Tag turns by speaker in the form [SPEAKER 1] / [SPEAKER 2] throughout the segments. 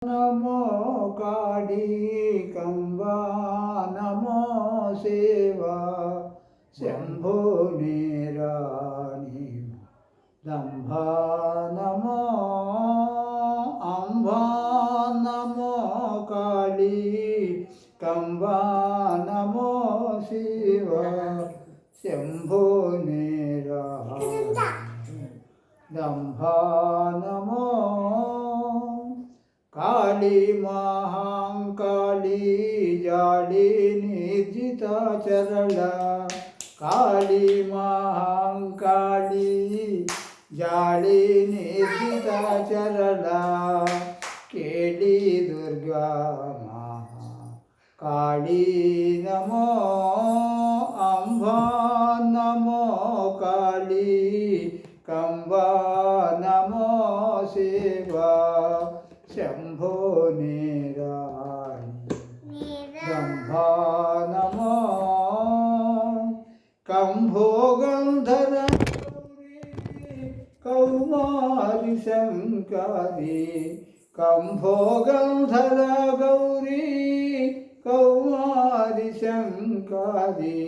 [SPEAKER 1] నమో కాళీ కంబా నమో శివా శంభో నిరాణి దంభా నమో అంబా నమో కాళీ కంబా నమో శివా శంభో నిరాణి దంభా నమో काली महाकाली जाली निर्जिता चरला काली महाकाली जाली निर्जिता चरला केली दुर्गा महाकाली नमो अंबा नमो काली कंबा नमो शिवा शंभो निराणि ब्रह्मा नमो कंभो गंधर कौमारी शंकरी कंभो गंधर गौरी कौमारी शंकरी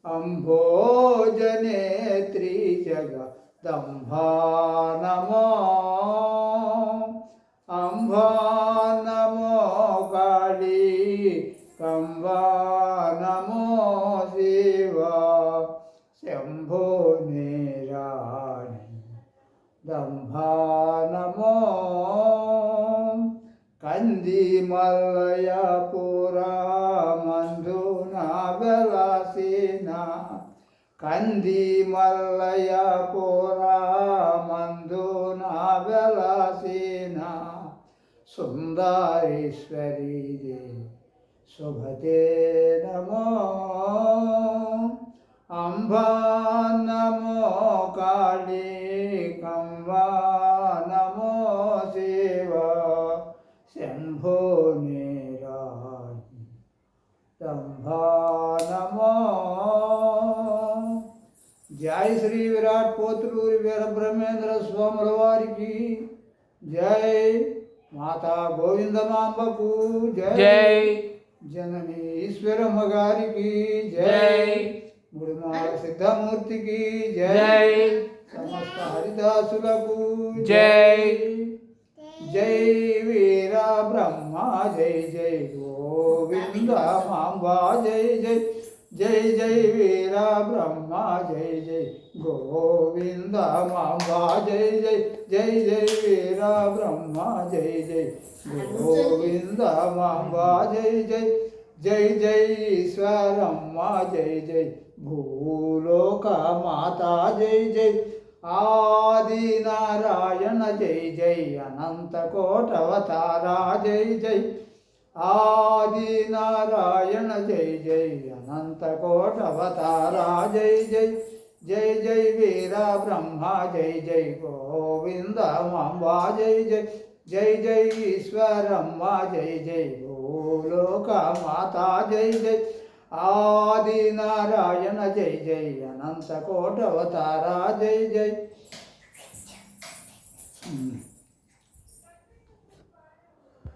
[SPEAKER 1] अंभोजनेत्री जगदंबा नमो अंबा नमो काली कंबा नमो शिवा शंभो निराणि दंभा नमो कंदी मलयपुरा मंधुना विलासिना कंदी मलयपुरा मंधुना विलासिना सुंदरेश्वरी दे शुभते नमो अंबा नमो काली कंबा नमो शिवा शंभो निराणि दंभा नमो जय श्री विराट पोतलूरी वीर ब्रह्मेंद्र स्वामी वारिकी जय माता गोविंदमांबकु जय जननी ईश्वर मगारी की जय गुरुमार सिद्धमूर्ति की जय समस्त हरिदासुలకు जय जय वीरा ब्रह्मा जय जय गोविंद मांबा जय जय जय जय वीरा ब्रह्मा जय जय गोविंद मांबा जय जय जय जय वीरा ब्रह्मा जय जय गोविंद मांबा जय जय जय जय ईश्वरम्मा जय जय भूलोका माता जय जय आदि नारायण जय जय अनंत कोट अवतारा जय जय आदि नारायण जय जय अनंत कोट अवतारा जय जय जय जय वीरा ब्रह्मा जय जय गोविंद मांबा जय जय जय जय ईश्वरम्मा जय जय भूलोका माता जय जय आदि नारायण जय जय अनंत कोट अवतारा जय जय